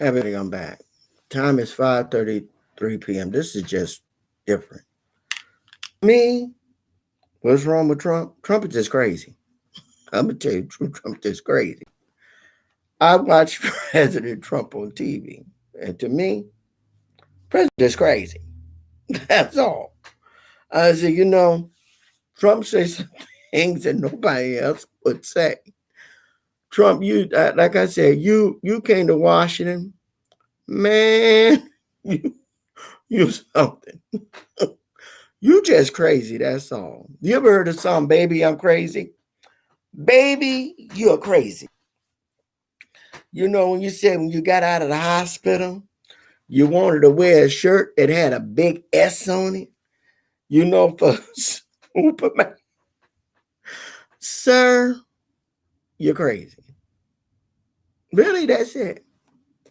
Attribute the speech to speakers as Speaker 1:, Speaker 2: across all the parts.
Speaker 1: Happy I'm back. Time is 5:33 p.m. This is just different. Me, what's wrong with Trump? Trump is just crazy. I'm gonna tell you, Trump is just crazy. I watched President Trump on TV, and to me, President is crazy. That's all. I said, Trump says some things that nobody else would say. Trump, like I said, you came to Washington, man. You you something. You just crazy, that's all. You ever heard of song, Baby, I'm Crazy? Baby, you're crazy. When you said when you got out of the hospital, you wanted to wear a shirt that had a big S on it, for Superman. Sir, you're crazy. Really, that's it.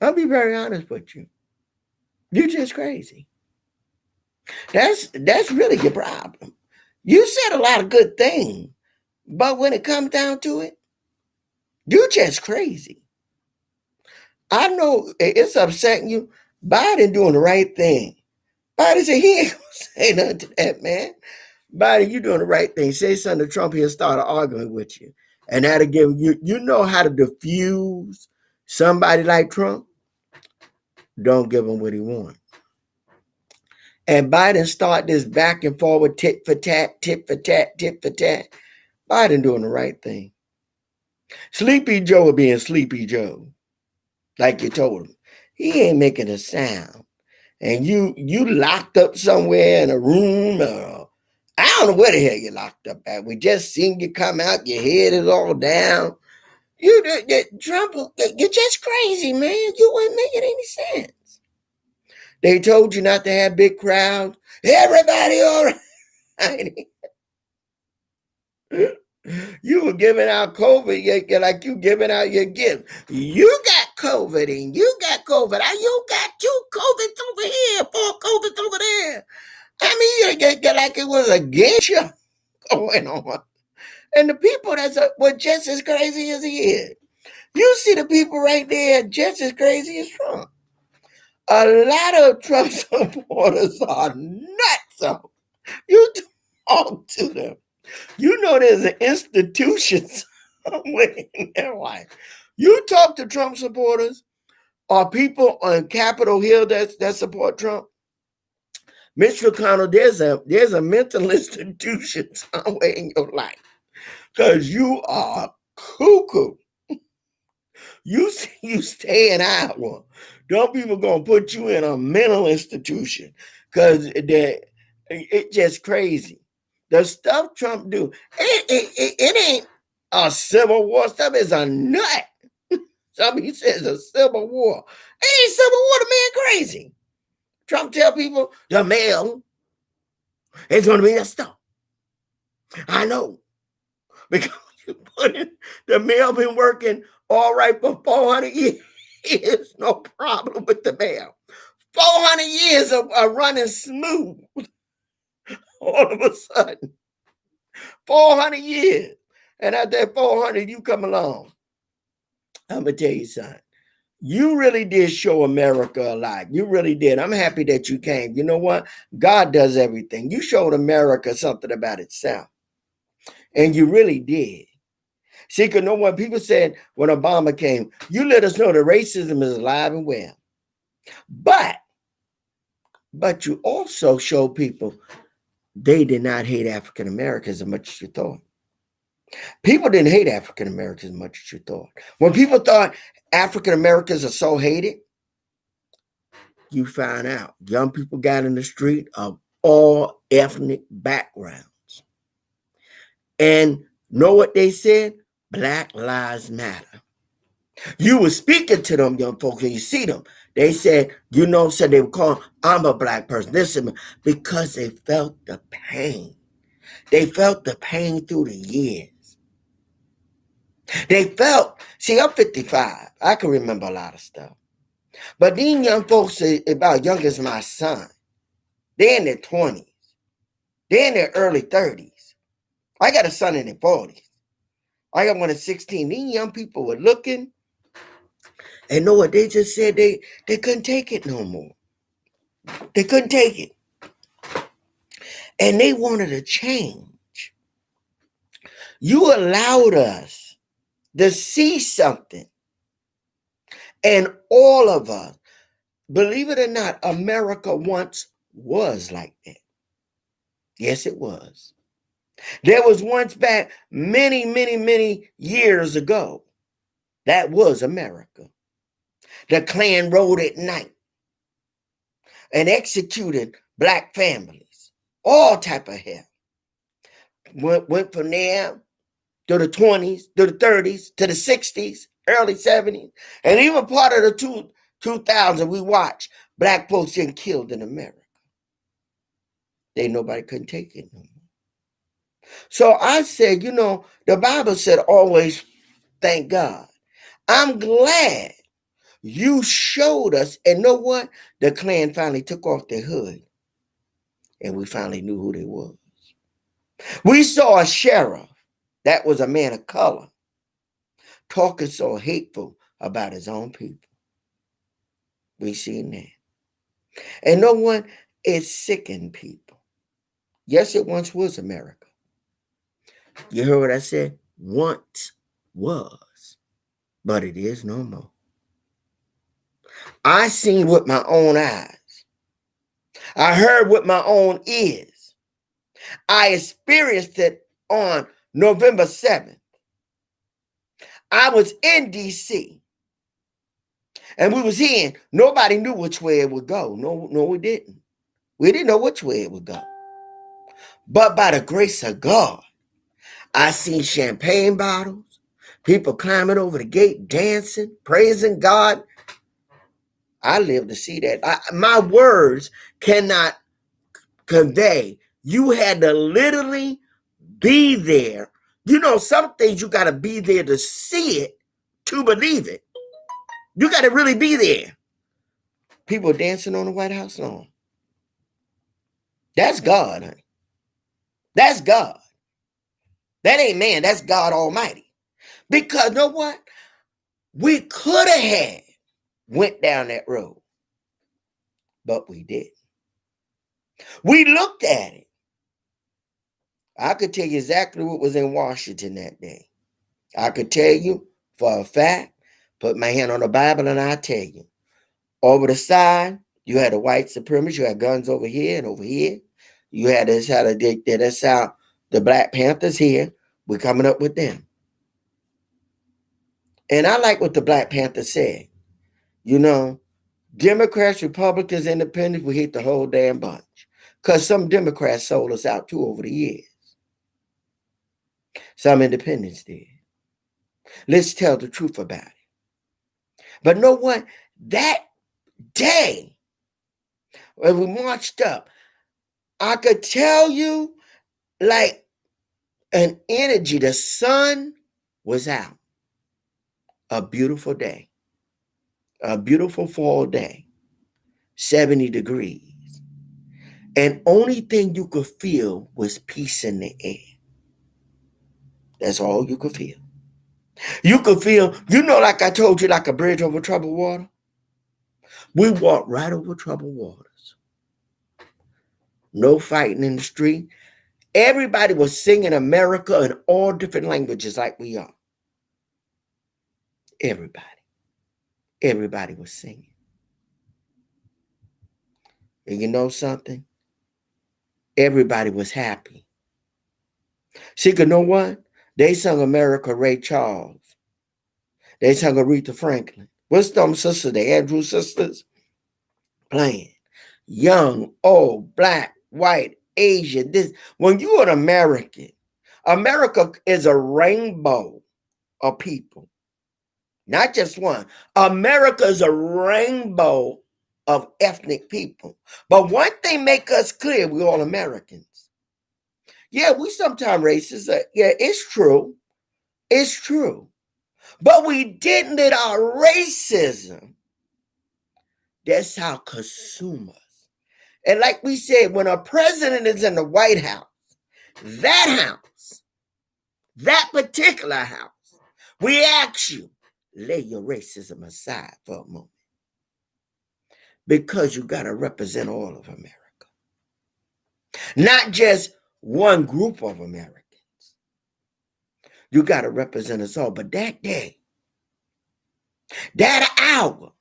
Speaker 1: I'll be very honest with you. You're just crazy. That's really your problem. You said a lot of good things, but when it comes down to it, you're just crazy. I know it's upsetting you. Biden doing the right thing. Biden said he ain't gonna say nothing to that man. Biden, you doing the right thing. Say something to Trump, he'll start an argument with you. And that'll give you, know how to diffuse somebody like Trump. Don't give him what he wants. And Biden start this back and forward tit for tat, tit for tat, tit for tat. Biden doing the right thing. Sleepy Joe being Sleepy Joe, like you told him. He ain't making a sound. And you locked up somewhere in a room. I don't know where the hell you locked up at. We just seen you come out. Your head is all down. Trump, you're just crazy, man. You ain't making any sense. They told you not to have big crowds. Everybody all right. You were giving out COVID like you giving out your gift. You got COVID and you got COVID. You got 2 COVIDs over here, 4 COVIDs over there. I mean, you like it was a game show going on. And the people were just as crazy as he is. You see the people right there just as crazy as Trump. A lot of Trump supporters are nuts. So you talk to them. There's an institution somewhere in their life. You talk to Trump supporters or people on Capitol Hill that support Trump. Mitch McConnell, there's a mental institution somewhere in your life because you are cuckoo. You staying out one. Don't people gonna put you in a mental institution because it's just crazy. The stuff Trump do, it ain't a civil war stuff. It's a nut. Somebody says a civil war. It ain't civil war. The man crazy. Trump tell people the mail is going to be messed up. I know. Because you put in, the mail been working all right for 400 years. No problem with the mail. 400 years of running smooth. All of a sudden. 400 years. And at that 400, you come along. I'm going to tell you something. You really did show America a lot. You really did. I'm happy that you came. You know what? God does everything. You showed America something about itself. And you really did. See, because when people said when Obama came, you let us know that racism is alive and well. But you also showed people they did not hate African Americans as much as you thought. People didn't hate African Americans as much as you thought. When people thought African Americans are so hated, you find out young people got in the street of all ethnic backgrounds. And know what they said? Black Lives Matter. You were speaking to them young folks and you see them. They said, so they would call, I'm a black person. Listen, because they felt the pain. They felt the pain through the years. They felt, see, I'm 55. I can remember a lot of stuff. But these young folks are about young as my son. They're in their 20s. They're in their early 30s. I got a son in their 40s. I got one at 16. These young people were looking And know what? They just said they couldn't take it no more. They couldn't take it. And they wanted a change. You allowed us to see something. And all of us, believe it or not, America once was like that. Yes, it was. There was once back many, many, many years ago. That was America. The Klan rode at night and executed black families. All type of hell. Went from there to the 20s, to the 30s, to the 60s, early 70s, and even part of the 2000s we watched black folks getting killed in America. Nobody couldn't take it no more. So I said, the Bible said always thank God. I'm glad you showed us, and know what? The Klan finally took off their hood, and we finally knew who they was. We saw a sheriff that was a man of color talking so hateful about his own people. We seen that. And no one is sickened people. Yes, it once was America. You heard what I said? Once was, but it is no more. I seen with my own eyes. I heard with my own ears. I experienced it on November 7th. I was in D.C. and we was in. Nobody knew which way it would go. No, we didn't. We didn't know which way it would go. But by the grace of God, I seen champagne bottles, people climbing over the gate, dancing, praising God. I lived to see that. My words cannot convey. You had to literally be there. Some things you got to be there to see it, to believe it. You got to really be there. People dancing on the White House lawn. That's God, honey. That's God. That ain't man. That's God Almighty. Because you know what? We could have went down that road, but we didn't. We looked at it. I could tell you exactly what was in Washington that day. I could tell you for a fact, put my hand on the Bible and I'll tell you. Over the side, you had the white supremacists, you had guns over here and over here. You had this, that's how the Black Panthers here, we're coming up with them. And I like what the Black Panther said. Democrats, Republicans, Independents, we hate the whole damn bunch. Because some Democrats sold us out too over the years. Some Independents did. Let's tell the truth about it. But know what? That day, when we marched up, I could tell you like an energy. The sun was out. A beautiful day. A beautiful fall day. 70 degrees. And only thing you could feel was peace in the air. That's all you could feel. You could feel, like I told you, like a bridge over troubled water. We walked right over troubled waters. No fighting in the street. Everybody was singing America in all different languages like we are. Everybody was singing. And you know something? Everybody was happy. See, you know what? They sung America, Ray Charles. They sung Aretha Franklin. What's them sisters, the Andrews sisters? Playing. Young, old, black, white, Asian. When you're an American, America is a rainbow of people. Not just one. America is a rainbow of ethnic people. But one thing make us clear, we're all Americans. Yeah, we sometimes racist. Yeah, it's true. It's true. But we didn't let our racism, that's how consume us. And like we said, when a president is in the White House, that particular house, we ask you, lay your racism aside for a moment. Because you got to represent all of America. Not just one group of Americans. You got to represent us all. But that day, that hour,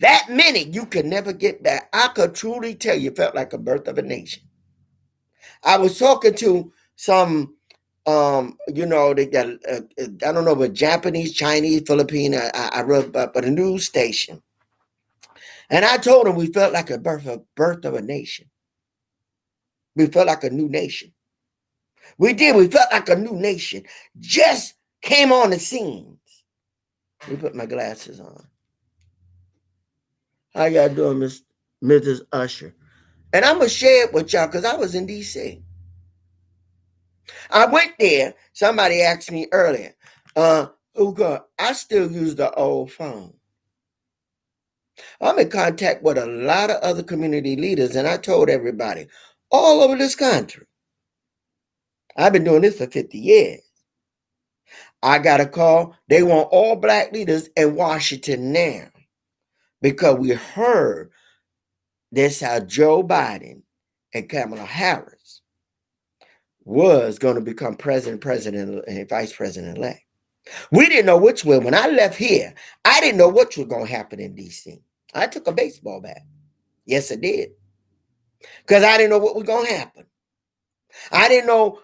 Speaker 1: that minute, you can never get back. I could truly tell you, felt like a birth of a nation. I was talking to some, they got, I don't know, but Japanese, Chinese, Filipino, I read but a news station. And I told them we felt like a birth of a nation. We felt like a new nation. We did. We felt like a new nation just came on the scenes. Let me put my glasses on. How y'all doing, Mrs. Usher? And I'm going to share it with y'all because I was in D.C. I went there. Somebody asked me earlier, I still use the old phone. I'm in contact with a lot of other community leaders, and I told everybody all over this country. I've been doing this for 50 years. I got a call. They want all black leaders in Washington now because we heard that's how Joe Biden and Kamala Harris was going to become president, and vice president-elect. We didn't know which way. When I left here, I didn't know what was going to happen in D.C. I took a baseball bat. Yes, I did. Because I didn't know what was going to happen. I didn't know.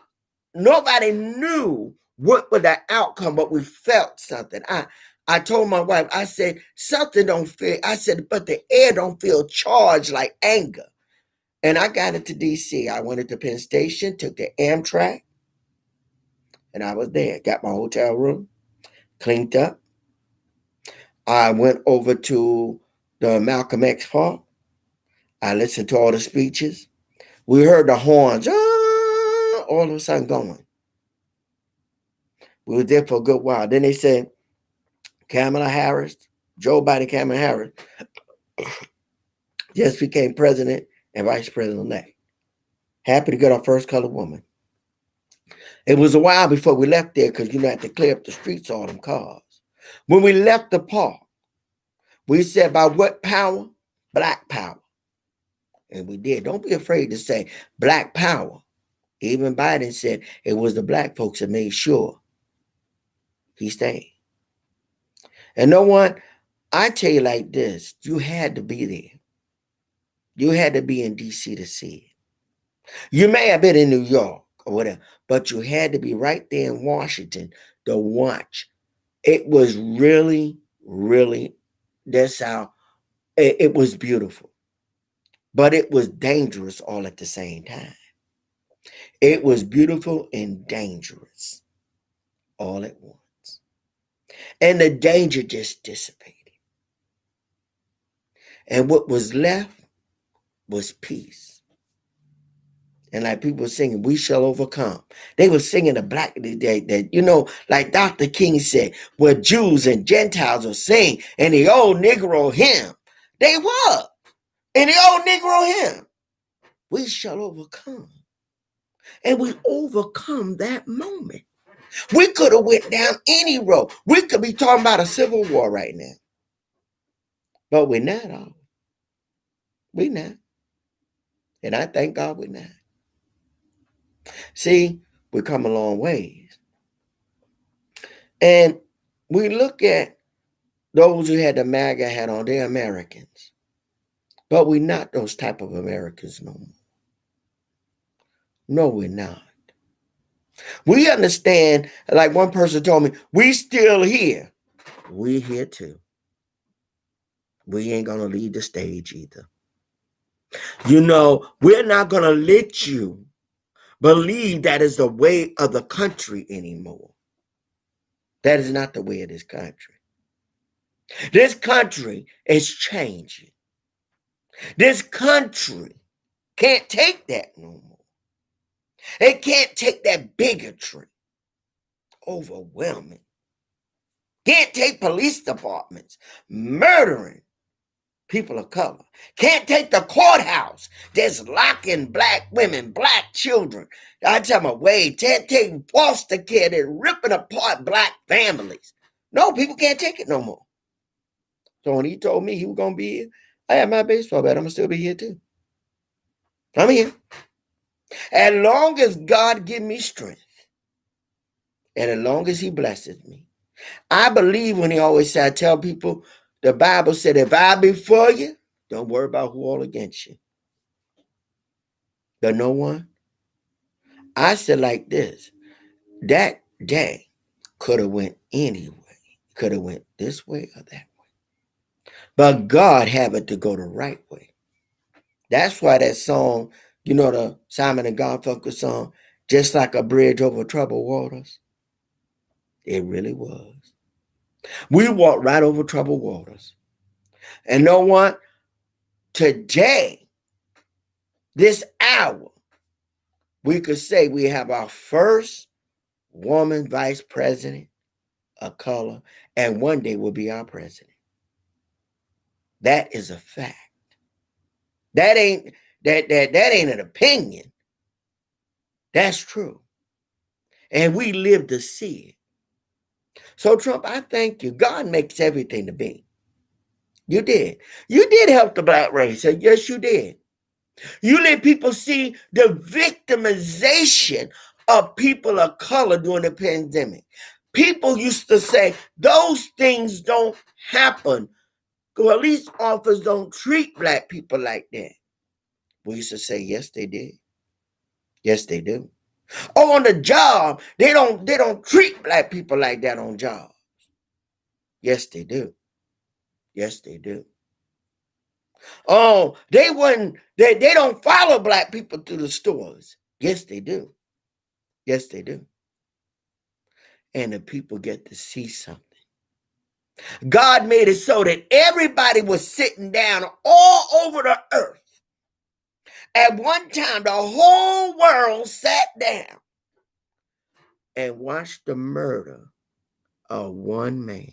Speaker 1: Nobody knew what was the outcome, but we felt something. I told my wife, I said, something don't feel, I said, but the air don't feel charged like anger. And I got into D.C. I went into Penn Station, took the Amtrak, and I was there. Got my hotel room, cleaned up. I went over to the Malcolm X Park. I listened to all the speeches. We heard the horns, all of a sudden going. We were there for a good while. Then they said, Kamala Harris, Joe Biden, Kamala Harris, just became president and vice president-elect. Happy to get our first colored woman. It was a while before we left there because you had to clear up the streets, all them cars. When we left the park, we said, by what power? Black power. And we did. Don't be afraid to say black power. Even Biden said it was the black folks that made sure he stayed. And no one, I tell you like this, you had to be there. You had to be in D.C. to see it. You may have been in New York or whatever, but you had to be right there in Washington to watch. It was really, really, that's how, it was beautiful. But it was dangerous all at the same time. It was beautiful and dangerous all at once. And the danger just dissipated. And what was left was peace. And like people were singing, we shall overcome. They were singing the black, that, like Dr. King said, where Jews and Gentiles will sing in the old Negro hymn. They were in the old Negro hymn. We shall overcome. And we overcome that moment. We could have went down any road. We could be talking about a civil war right now. But we're not all. We're not. And I thank God we're not. See, we've come a long ways. And we look at those who had the MAGA hat on, they're Americans. But we're not those type of Americans no more. No, we're not. We understand, like one person told me, we still here. We here too. We ain't going to leave the stage either. We're not going to let you believe that is the way of the country anymore. That is not the way of this country. This country is changing. This country can't take that no more. It can't take that bigotry. Overwhelming. Can't take police departments murdering people of color. Can't take the courthouse just locking black women, black children. I tell them away. Can't take foster care and ripping apart black families. No, people can't take it no more. So when he told me he was going to be here, I had my baseball bat. I'm going to still be here too. I'm here. As long as God give me strength and as long as he blesses me. I believe when he always said, I tell people, the Bible said, if I be for you, don't worry about who all against you. But no one. I said like this, that day could have went any way. Could have went this way or that way. But God had it to go the right way. That's why that song, you know, the Simon and Garfunkel song, just like a bridge over troubled waters. It really was. We walked right over troubled waters. And know what? Today, this hour, we could say we have our first woman vice president of color, and one day will be our president. That is a fact. That ain't an opinion. That's true. And we live to see it. So Trump, I thank you. God makes everything to be. You did. You did help the black race. Yes, you did. You let people see the victimization of people of color during the pandemic. People used to say those things don't happen. Police officers don't treat black people like that. We used to say, yes, they did. Yes, they do. Oh, on the job, they don't treat black people like that on jobs. Yes, they do. Yes, they do. Oh, they don't follow black people to the stores. Yes, they do. Yes, they do. And the people get to see something. God made it so that everybody was sitting down all over the earth. At one time, the whole world sat down and watched the murder of one man,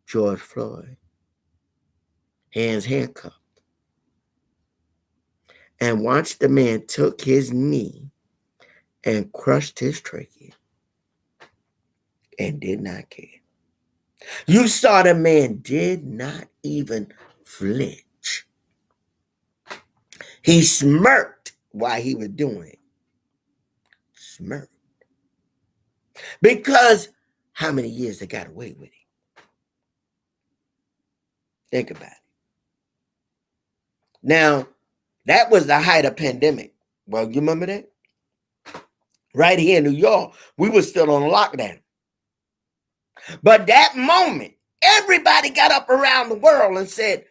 Speaker 1: George Floyd, hands handcuffed, and watched the man took his knee and crushed his trachea and did not care. You saw the man did not even flinch. He smirked while he was doing it. Smirked. Because how many years they got away with it? Think about it. Now, that was the height of pandemic. Well, you remember that? Right here in New York, we were still on lockdown. But that moment, everybody got up around the world and said,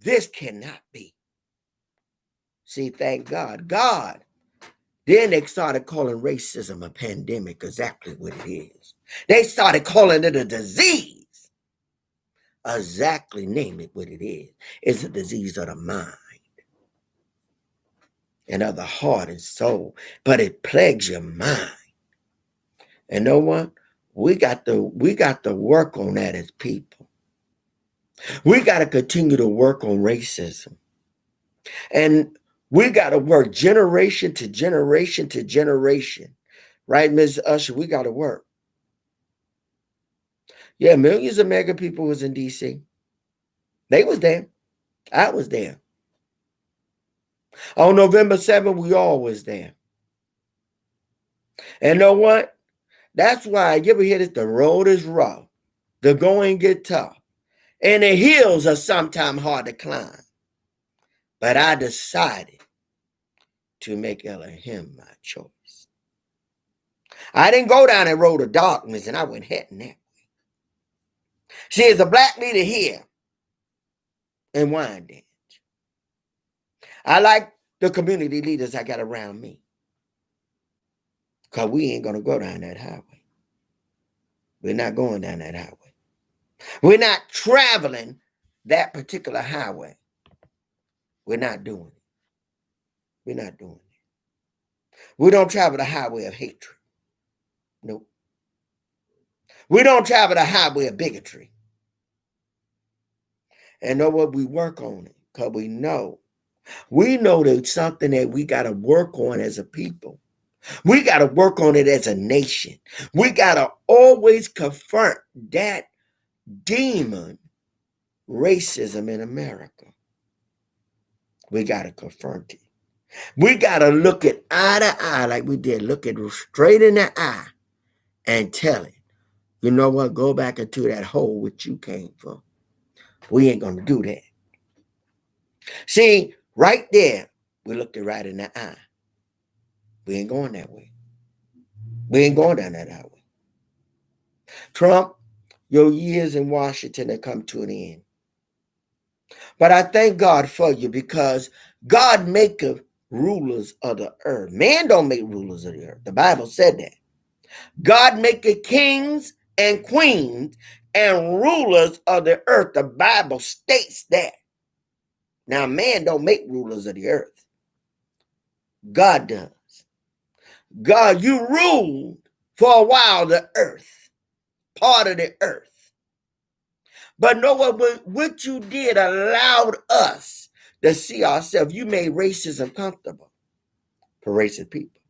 Speaker 1: this cannot be. See, thank God. God. Then they started calling racism a pandemic, exactly what it is. They started calling it a disease. Exactly, name it what it is. It's a disease of the mind and of the heart and soul, but it plagues your mind. And know what? We got to work on that as people. We got to continue to work on racism. And we got to work generation to generation to generation. Right, Ms. Usher? We got to work. Yeah, millions of mega people was in D.C. They was there. I was there. On November 7th, we all was there. And know what? That's why you ever hear this, the road is rough. The going get tough. And the hills are sometimes hard to climb. But I decided to make Elohim my choice. I didn't go down that road of darkness and I went heading that way. See, as a black leader here in Wyandanch, I like the community leaders I got around me. Because we ain't going to go down that highway. We're not going down that highway. We're not traveling that particular highway. We're not doing it. We're not doing it. We don't travel the highway of hatred. Nope. We don't travel the highway of bigotry. And know what? We work on it because we know there's something that we got to work on as a people. We got to work on it as a nation. We got to always confront that demon, racism in America. We got to confront it. We got to look it eye to eye like we did. Look it straight in the eye and tell it, you know what? Go back into that hole which you came from. We ain't going to do that. See, right there, we looked it right in the eye. We ain't going that way. We ain't going down that highway. Trump, your years in Washington have come to an end. But I thank God for you because God maketh rulers of the earth. Man don't make rulers of the earth. The Bible said that. God maketh kings and queens and rulers of the earth. The Bible states that. Now, man don't make rulers of the earth. God does. God, you ruled for a while the earth, part of the earth. But know what you did allowed us to see ourselves. You made racism comfortable for racist people.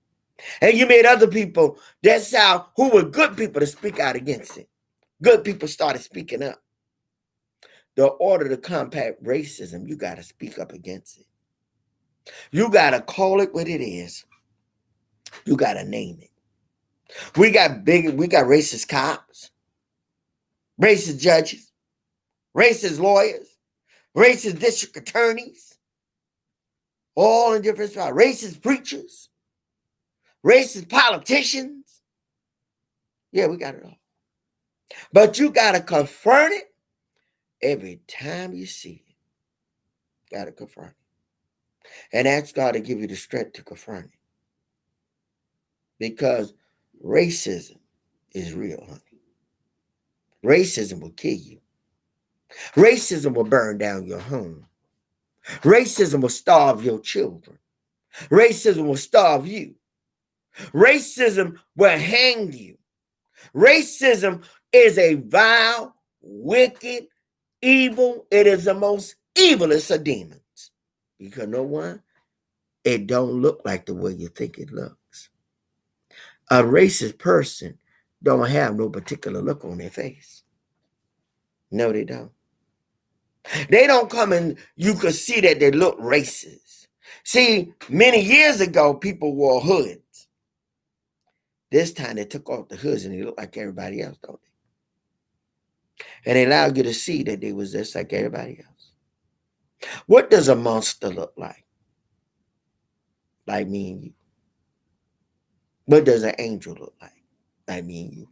Speaker 1: And you made other people that's how who were good people to speak out against it. Good people started speaking up. The order to combat racism, you got to speak up against it. You got to call it what it is. You got to name it. We got racist cops, racist judges, racist lawyers, racist district attorneys, all in different spots, racist preachers, racist politicians. Yeah, we got it all. But you got to confront it every time you see it. Got to confront it. And ask God to give you the strength to confront it. Because racism is real, honey. Racism will kill you. Racism will burn down your home. Racism will starve your children. Racism will starve you. Racism will hang you. Racism is a vile, wicked, evil. It is the most evilest of demons. Because no one, it don't look like the way you think it looks. A racist person don't have no particular look on their face. No, they don't. They don't come and you could see that they look racist. See, many years ago, people wore hoods. This time they took off the hoods and they look like everybody else, don't they? And they allowed you to see that they was just like everybody else. What does a monster look like? Like me and you. What does an angel look like? Like me and you.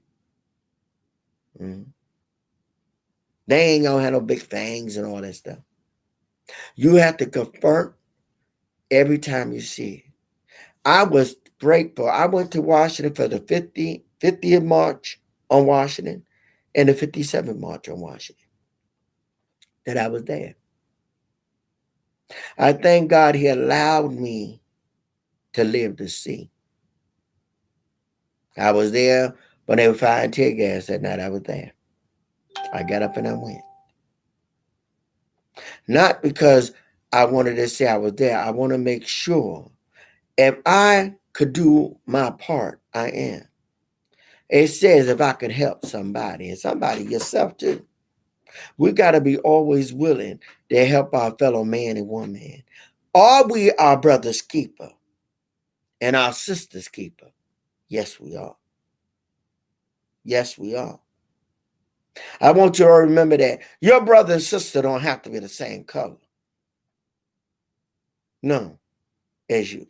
Speaker 1: Mm-hmm. They ain't gonna have no big fangs and all that stuff. You have to confront every time you see it. I was grateful. I went to Washington for the 50th March on Washington and the 57th March on Washington. That I was there. I thank God he allowed me to live to see. I was there when they were firing tear gas that night. I was there. I got up and I went. Not because I wanted to say I was there. I want to make sure if I could do my part, I am. It says if I could help somebody, and somebody yourself too. We got to be always willing to help our fellow man and woman. Are we our brother's keeper and our sister's keeper? Yes, we are. Yes, we are. I want you to remember that your brother and sister don't have to be the same color. No, as you.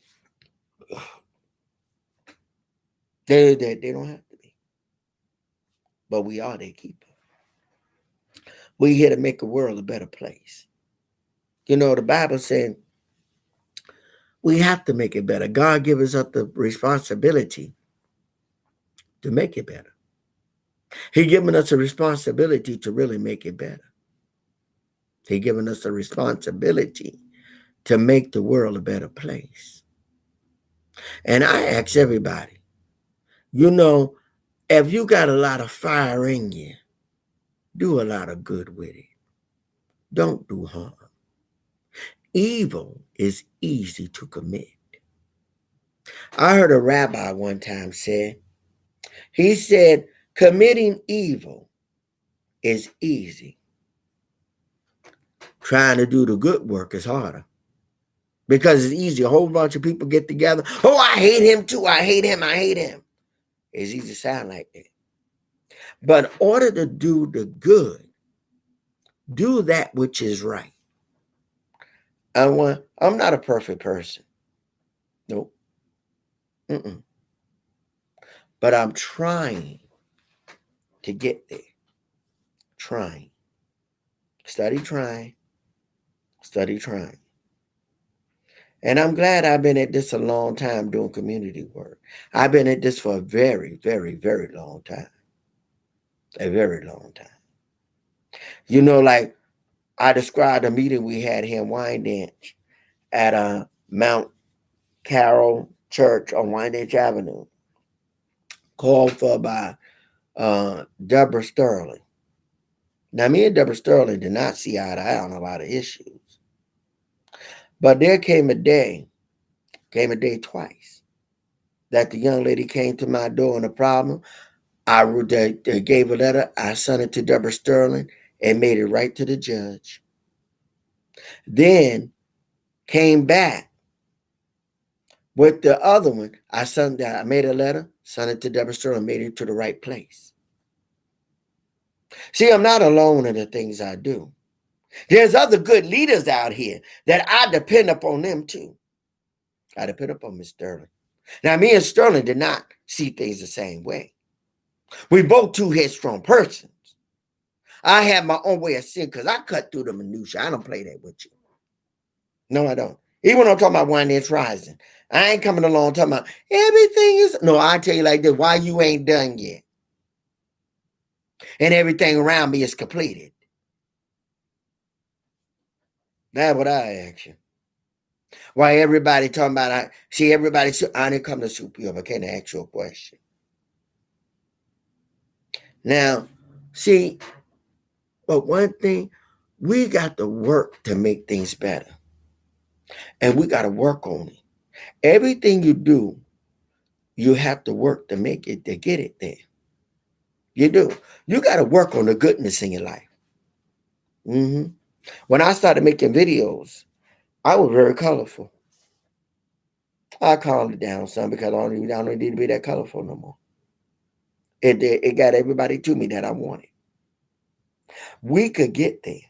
Speaker 1: They don't have to be. But we are their keeper. We're here to make the world a better place. You know, the Bible said we have to make it better. God gives us the responsibility to make it better. He's given us a responsibility to really make it better. He's given us a responsibility to make the world a better place. And I ask everybody, you know, if you got a lot of fire in you, do a lot of good with it. Don't do harm. Evil is easy to commit. I heard a rabbi one time say, he said, committing evil is easy. Trying to do the good work is harder. Because it's easy. A whole bunch of people get together. Oh, I hate him too. I hate him. I hate him. It's easy to sound like that. But in order to do the good, do that which is right. I'm not a perfect person. Nope. Mm-mm. But I'm trying to get there. Trying. Study trying. Study trying. And I'm glad I've been at this a long time doing community work. I've been at this for a very, very, very long time. A very long time. You know, like I described a meeting we had here in Wyandanch at Mount Carroll Church on Wyandanch Avenue, called for by Deborah Sterling. Now, me and Deborah Sterling did not see eye to eye on a lot of issues. But there came a day twice, that the young lady came to my door on a problem. They gave a letter. I sent it to Deborah Sterling and made it right to the judge. Then came back with the other one. I made a letter, sent it to Deborah Sterling, made it to the right place. See, I'm not alone in the things I do. There's other good leaders out here that I depend upon them too. I depend upon Miss Sterling. Now, me and Sterling did not see things the same way. We both two headstrong persons. I have my own way of seeing because I cut through the minutia. I don't play that with you. No, I don't. Even when I'm talking about Wyandanch Rising, I ain't coming along talking about everything is. No, I tell you like this: why you ain't done yet, and everything around me is completed. That's what I ask you. Why everybody talking about? I didn't come to soup you up. I can't ask you a question. Now, see, but one thing, we got to work to make things better. And we got to work on it. Everything you do, you have to work to make it, to get it there. You do. You got to work on the goodness in your life. Mm-hmm. When I started making videos, I was very colorful. I calmed it down some because I don't need to be that colorful no more. It got everybody to me that I wanted. We could get there.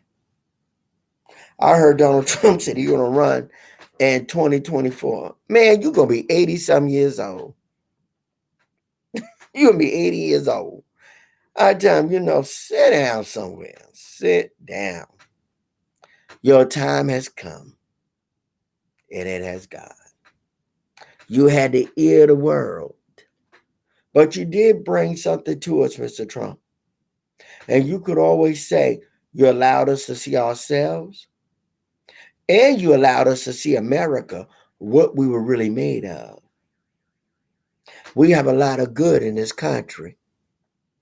Speaker 1: I heard Donald Trump said he's going to run in 2024. Man, you're going to be 80-some years old. You're going to be 80 years old. I tell him, sit down somewhere. Sit down. Your time has come, and it has gone. You had to ear the world. But you did bring something to us, Mr. Trump. And you could always say, you allowed us to see ourselves, and you allowed us to see America, what we were really made of. We have a lot of good in this country.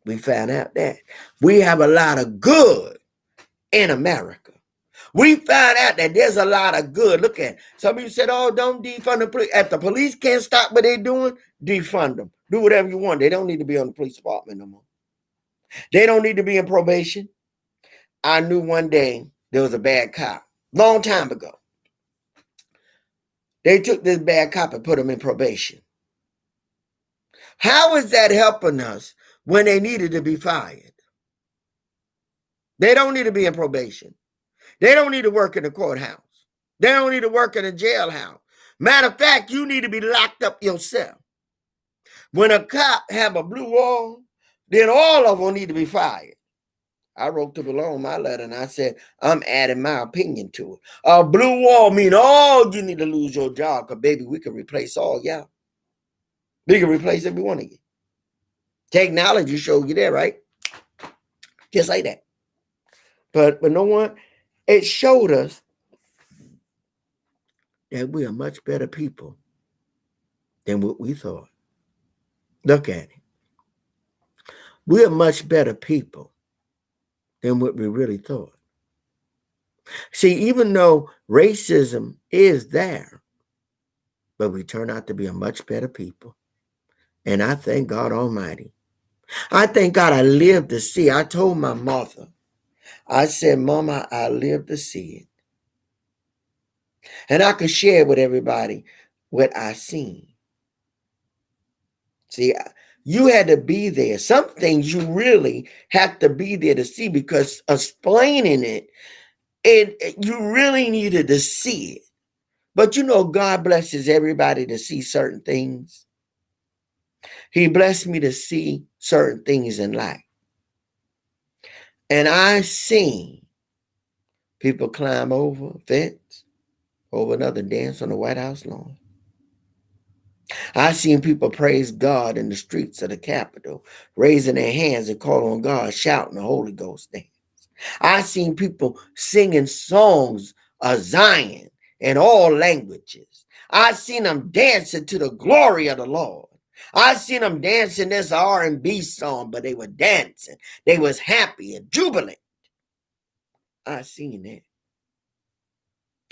Speaker 1: We found out that. We have a lot of good in America. We found out that there's a lot of good. Look at it. Some of you said, oh, don't defund the police. If the police can't stop what they're doing, defund them. Do whatever you want. They don't need to be on the police department no more. They don't need to be in probation. I knew one day there was a bad cop. Long time ago. They took this bad cop and put him in probation. How is that helping us when they needed to be fired? They don't need to be in probation. They don't need to work in the courthouse. They don't need to work in a jailhouse. Matter of fact, you need to be locked up yourself. When a cop have a blue wall, then all of them need to be fired. I wrote to Malone my letter and I said, I'm adding my opinion to it. A blue wall mean all you need to lose your job because, baby, we can replace all y'all. We can replace every one of you. Technology showed you that, right? Just like that. But no one, it showed us that we are much better people than what we thought. Look at it. We are much better people than what we really thought. See, even though racism is there, but we turn out to be a much better people. And I thank God Almighty. I thank God I lived to see. I told my mother, I said, Mama, I lived to see it. And I could share with everybody what I seen. See, you had to be there. Some things you really have to be there to see, because explaining it, you really needed to see it. But God blesses everybody to see certain things. He blessed me to see certain things in life. And I seen people climb over a fence, over another, dance on the White House lawn. I seen people praise God in the streets of the Capitol, raising their hands and calling on God, shouting the Holy Ghost name. I seen people singing songs of Zion in all languages. I seen them dancing to the glory of the Lord. I seen them dancing this R&B song, but they were dancing. They was happy and jubilant. I seen it.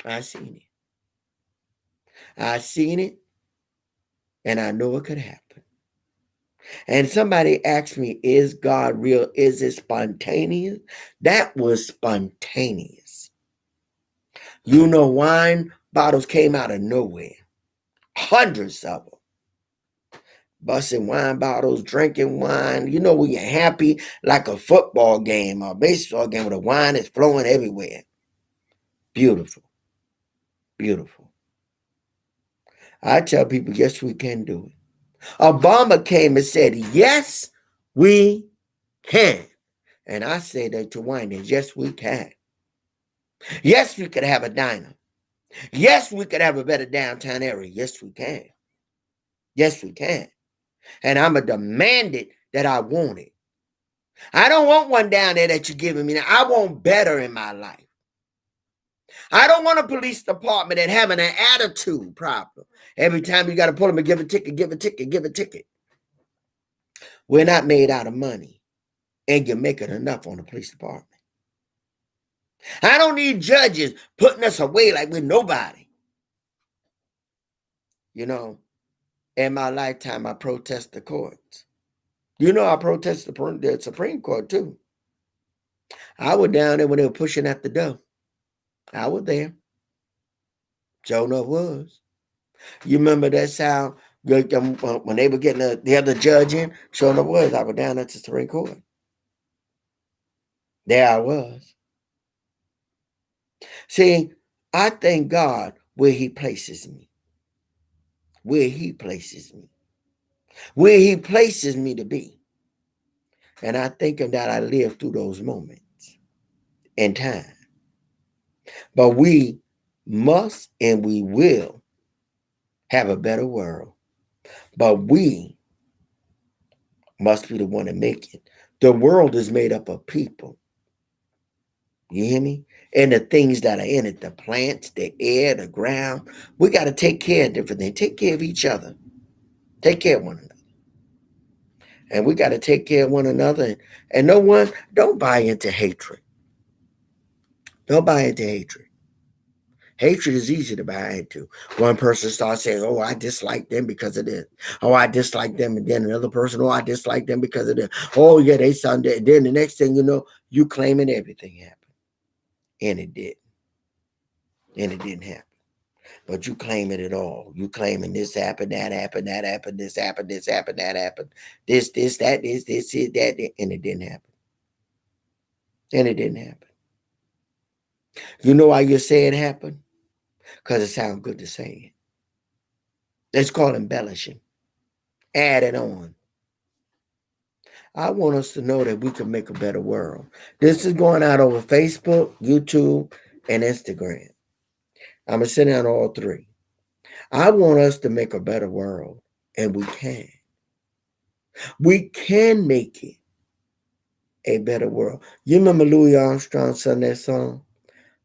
Speaker 1: I seen it. I seen it, and I know it could happen. And somebody asked me, is God real? Is it spontaneous? That was spontaneous. Wine bottles came out of nowhere. Hundreds of them. Busting wine bottles, drinking wine. When you're happy, like a football game or a baseball game where the wine is flowing everywhere. Beautiful. Beautiful. I tell people, yes, we can do it. Obama came and said, yes, we can. And I say that to wineries, yes, we can. Yes, we could have a diner. Yes, we could have a better downtown area. Yes, we can. Yes, we can. And I'm a demanded that I want it. I don't want one down there that you're giving me. I want better in my life. I don't want a police department that having an attitude problem. Every time you got to pull them and give a ticket, give a ticket, give a ticket. We're not made out of money, and you're making enough on the police department. I don't need judges putting us away like we're nobody. In my lifetime, I protest the courts. I protest the Supreme Court too. I was down there when they were pushing at the door. I was there. Sure enough was. You remember that sound when they were getting the other judge in? Sure enough was. I was down at the Supreme Court. There I was. See, I thank God where he places me. Where he places me. Where he places me to be. And I thank him that I lived through those moments in time. But we must and we will have a better world. But we must be the one to make it. The world is made up of people. You hear me? And the things that are in it, the plants, the air, the ground. We got to take care of different things. Take care of each other. Take care of one another. And we got to take care of one another. And don't buy into hatred. Don't buy into hatred. Hatred is easy to buy into. One person starts saying, oh, I dislike them because of this. Oh, I dislike them. And then another person, oh, I dislike them because of this. Oh, yeah, they sound dead. Then the next thing you know, you claiming everything happened. And it did. And it didn't happen. But you claiming it all. You claiming this happened, that happened, that happened, this happened, this happened, that happened. This, that, this, that. And it didn't happen. And it didn't happen. You know why you say it happened? Because it sounds good to say it. Let's call embellishing. Add it on. I want us to know that we can make a better world. This is going out over Facebook, YouTube, and Instagram. I'm going to send out all three. I want us to make a better world, and we can. We can make it a better world. You remember Louis Armstrong sung that song?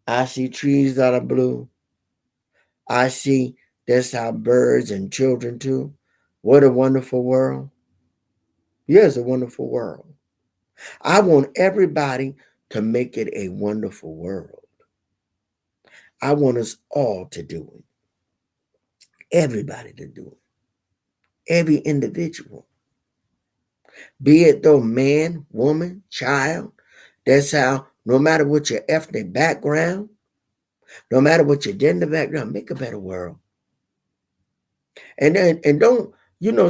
Speaker 1: I see trees that are blue. I see that's how birds and children too. What a wonderful world. Yes, a wonderful world. I want everybody to make it a wonderful world. I want us all to do it. Everybody to do it. Every individual. Be it though man, woman, child. That's how, no matter what your ethnic background, no matter what your gender background, make a better world. And don't,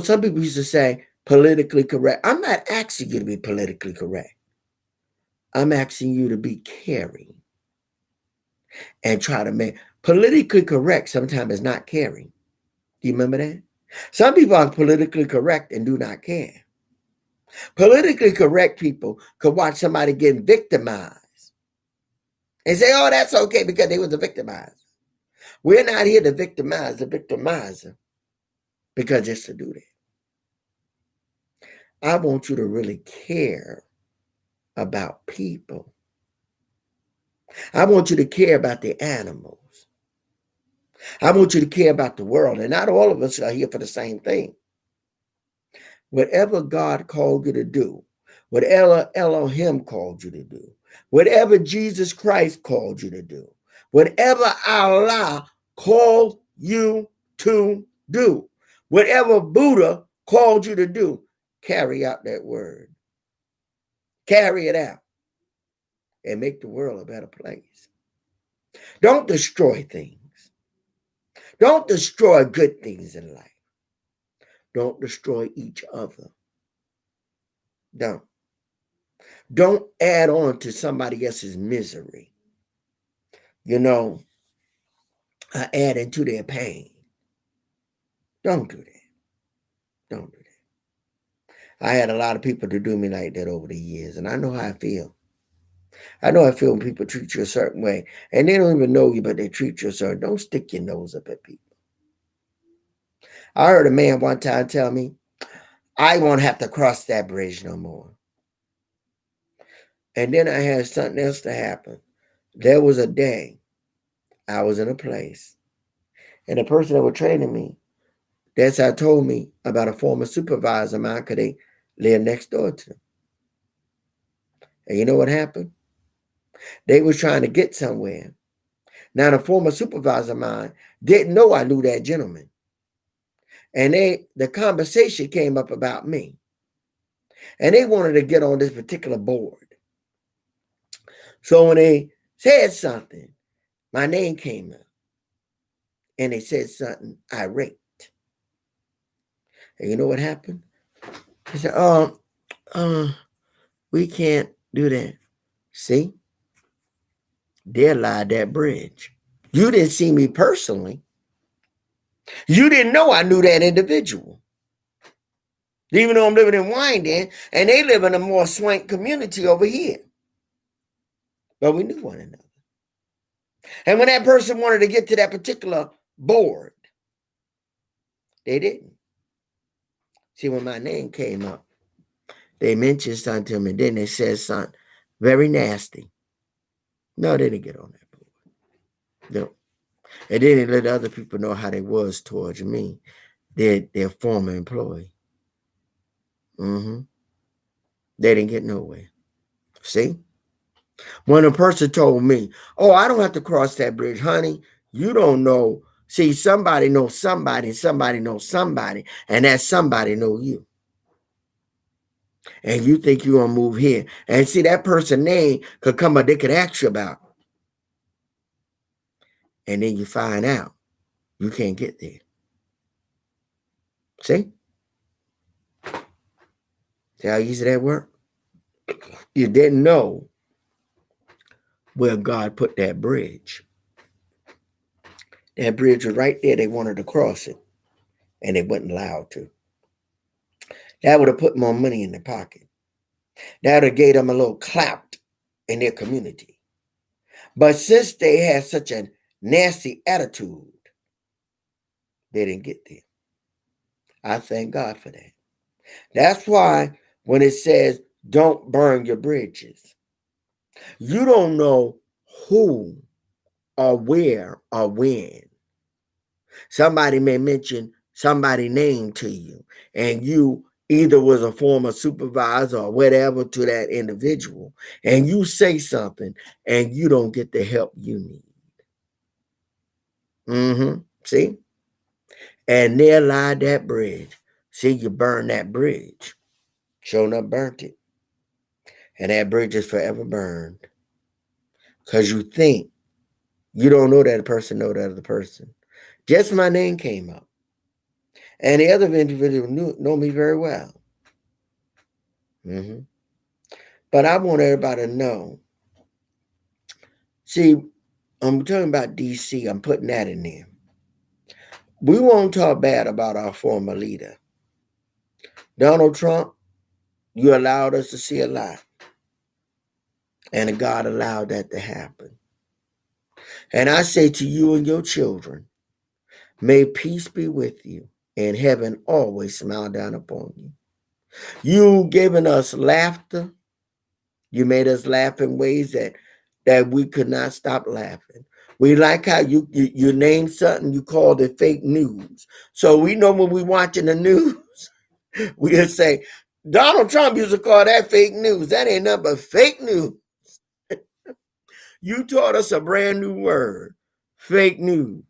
Speaker 1: some people used to say politically correct. I'm not asking you to be politically correct. I'm asking you to be caring and try to make politically correct sometimes is not caring. Do you remember that? Some people are politically correct and do not care. Politically correct people could watch somebody getting victimized and say, oh, that's okay because they was a victimizer. We're not here to victimize the victimizer because just to do that. I want you to really care about people. I want you to care about the animals. I want you to care about the world. And not all of us are here for the same thing. Whatever God called you to do, whatever Elohim called you to do, whatever Jesus Christ called you to do, whatever Allah called you to do, whatever Buddha called you to do, carry out that word. Carry it out and make the world a better place. Don't destroy things. Don't destroy good things in life. Don't destroy each other. Don't add on to somebody else's misery. Adding to their pain. Don't do that. Don't do that. I had a lot of people to do me like that over the years, and I know how I feel. I know how I feel when people treat you a certain way, and they don't even know you, but they treat you a certain. Don't stick your nose up at people. I heard a man one time tell me, I won't have to cross that bridge no more. And then I had something else to happen. There was a day I was in a place, and the person that was training me, that's how told me about a former supervisor of mine because they lived next door to them. And you know what happened? They was trying to get somewhere. Now, the former supervisor of mine didn't know I knew that gentleman. And the conversation came up about me. And they wanted to get on this particular board. So when they said something, my name came up. And they said something irate. And you know what happened? They said, we can't do that. See? They lied that bridge. You didn't see me personally. You didn't know I knew that individual. Even though I'm living in Wyandotte, and they live in a more swank community over here. But we knew one another. And when that person wanted to get to that particular board, they didn't. See, when my name came up, they mentioned something to me, then they said something very nasty. No, they didn't get on that board. No. And then they let other people know how they was towards me, their former employee. They didn't get nowhere. See? When a person told me, oh, I don't have to cross that bridge, honey, you don't know. See, somebody knows somebody, somebody knows somebody, and that somebody know you. And you think you're going to move here. And see, that person's name could come up, they could ask you about. And then you find out you can't get there. See? See how easy that worked? You didn't know where God put that bridge. That bridge was right there. They wanted to cross it, and they wasn't allowed to. That would have put more money in their pocket. That would have gave them a little clout in their community. But since they had such a nasty attitude, they didn't get there. I thank God for that. That's why when it says, don't burn your bridges, you don't know who or where or when. Somebody may mention somebody's name to you, and you either was a former supervisor or whatever to that individual, and you say something and you don't get the help you need. See? And they allowed that bridge. See, you burn that bridge. Sure enough, burnt it. And that bridge is forever burned. Because you think you don't know that person know that other person. Just my name came up. And the other individual know me very well. Mm-hmm. But I want everybody to know. See, I'm talking about DC. I'm putting that in there. We won't talk bad about our former leader. Donald Trump, you allowed us to see a lot. And God allowed that to happen. And I say to you and your children, may peace be with you, and heaven always smile down upon you. You given us laughter. You made us laugh in ways that we could not stop laughing. We like how you named something, you called it fake news. So we know when we watching the news, we just say, Donald Trump used to call that fake news. That ain't nothing but fake news. You taught us a brand new word, fake news.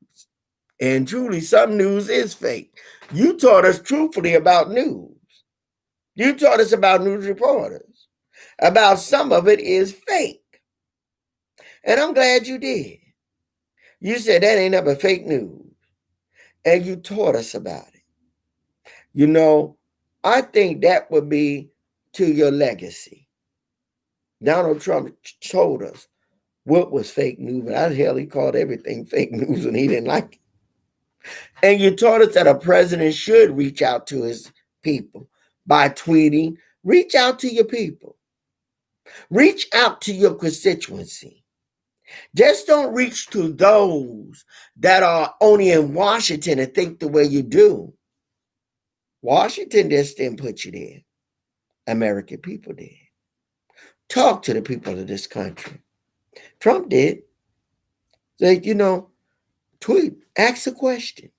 Speaker 1: And truly, some news is fake. You taught us truthfully about news. You taught us about news reporters. About some of it is fake. And I'm glad you did. You said that ain't nothing but fake news. And you taught us about it. You know, I think that would be to your legacy. Donald Trump told us what was fake news, but how the hell he called everything fake news and he didn't like it. And you taught us that a president should reach out to his people by tweeting. Reach out to your people. Reach out to your constituency. Just don't reach to those that are only in Washington and think the way you do. Washington just didn't put you there. American people did. Talk to the people of this country. Trump did. Say, tweet, ask a question.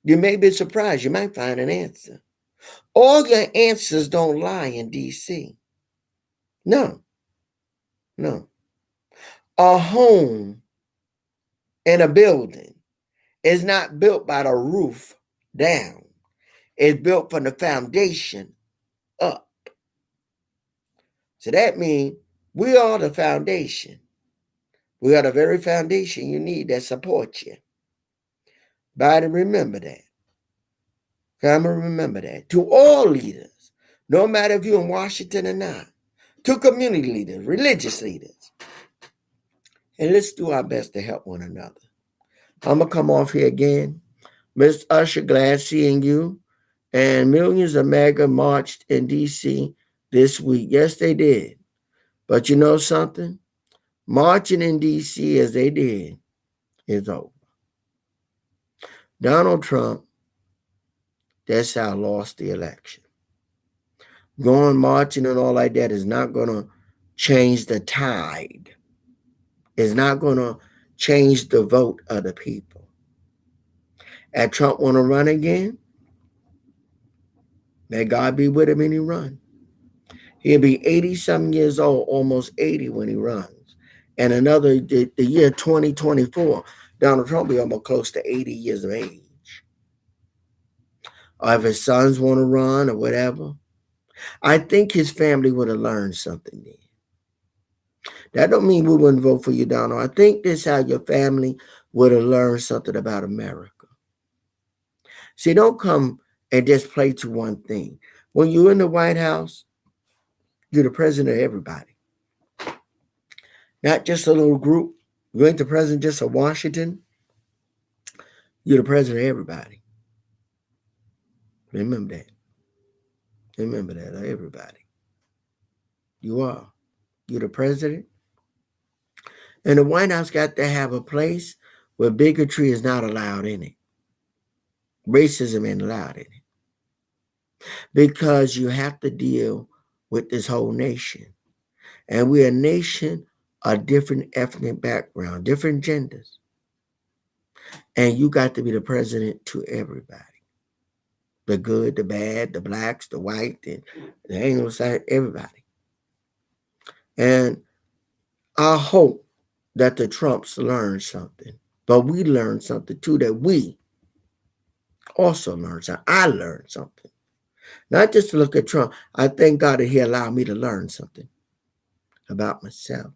Speaker 1: You may be surprised. You might find an answer. All your answers don't lie in D.C. No. A home and a building is not built by the roof down. It's built from the foundation up. So that means we are the foundation. We are the very foundation you need that supports you. Biden, remember that. I'm going to remember that. To all leaders, no matter if you're in Washington or not, to community leaders, religious leaders. And let's do our best to help one another. I'm going to come off here again. Ms. Usher, glad seeing you. And millions of MAGA marched in D.C. this week. Yes, they did. But you know something? Marching in D.C. as they did is over. Donald Trump, that's how lost the election. Going marching and all like that is not going to change the tide. It's not going to change the vote of the people. And Trump want to run again? May God be with him and he run. He'll be 80-something years old, almost 80 when he runs. And the year 2024, Donald Trump will be almost close to 80 years of age. Or if his sons want to run or whatever. I think his family would have learned something there. That don't mean we wouldn't vote for you, Donald. I think this is how your family would have learned something about America. See, don't come and just play to one thing. When you're in the White House, you're the president of everybody. Not just a little group. You ain't the president just of Washington. You're the president of everybody. Remember that. Remember that, of everybody. You are. You're the president. And the White House got to have a place where bigotry is not allowed in it. Racism ain't allowed in it. Because you have to deal with this whole nation. And we're a nation of different ethnic background, different genders. And you got to be the president to everybody. The good, the bad, the blacks, the white, the Anglo-Saxon, everybody. And I hope that the Trumps learn something. But we learn something too, that we also learned something. I learned something. Not just to look at Trump. I thank God that he allowed me to learn something about myself.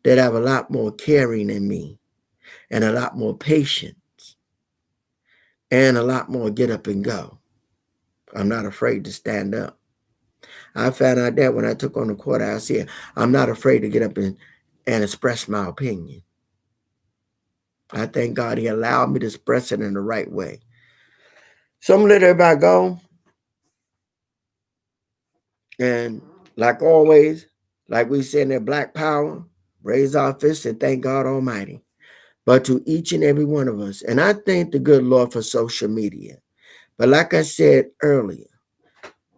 Speaker 1: That I have a lot more caring in me and a lot more patience and a lot more get up and go. I'm not afraid to stand up. I found out that when I took on the courthouse here, I'm not afraid to get up and express my opinion. I thank God he allowed me to express it in the right way. So I'm going to let everybody go. And like always, like we said in that Black Power, raise our fists and thank God Almighty. But to each and every one of us, and I thank the good Lord for social media. But like I said earlier,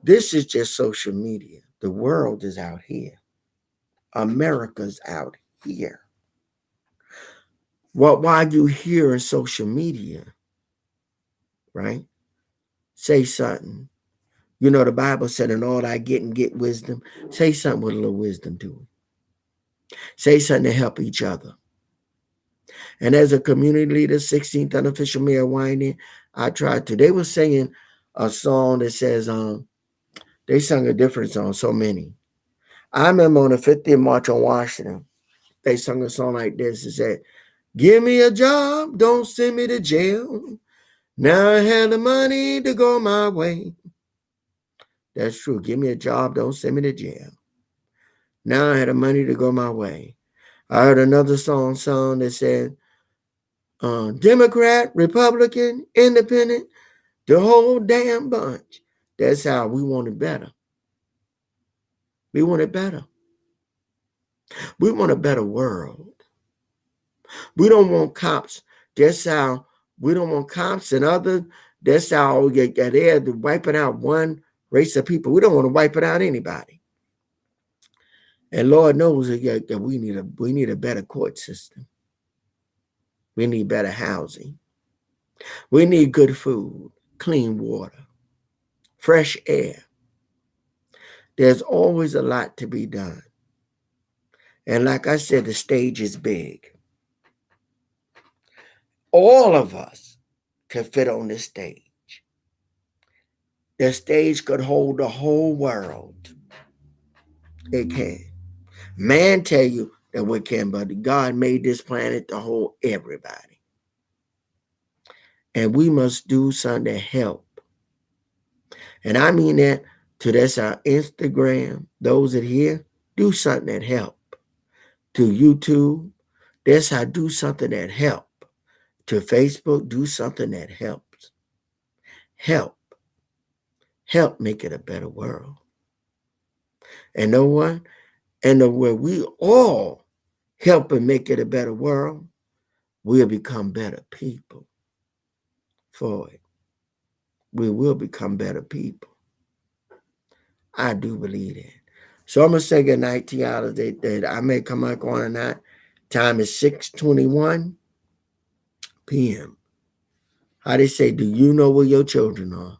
Speaker 1: this is just social media. The world is out here. America's out here. Well, while you hear in social media, right? Say something. You know, the Bible said, in all I get and get wisdom. Say something with a little wisdom to it. Say something to help each other. And as a community leader, 16th unofficial mayor Winding, I tried to. They were singing a song that says, they sung a different song, so many. I remember on the 50th March on Washington, they sung a song like this. It said, give me a job, don't send me to jail. Now I have the money to go my way. That's true. Give me a job, don't send me to jail. Now I had the money to go my way. I heard another song that said, Democrat, Republican, Independent, the whole damn bunch. That's how we want it better. We want it better. We want a better world. We don't want cops. That's how we don't want cops and other. That's how they're wiping out one race of people. We don't want to wipe it out anybody. And Lord knows that we need a better court system. We need better housing. We need good food, clean water, fresh air. There's always a lot to be done. And like I said, the stage is big. All of us can fit on this stage. The stage could hold the whole world. It can. Man tell you that we can, but God made this planet to hold everybody. And we must do something to help. And I mean that that's our Instagram. Those that here, do something that help. To YouTube, that's how do something that help. To Facebook, do something that helps. Help. Help make it a better world. And know what? And where we all help and make it a better world, we'll become better people for it. We will become better people. I do believe that. So I'm going to say good night to y'all that I may come back on or not. Time is 6:21 p.m. How they say, do you know where your children are?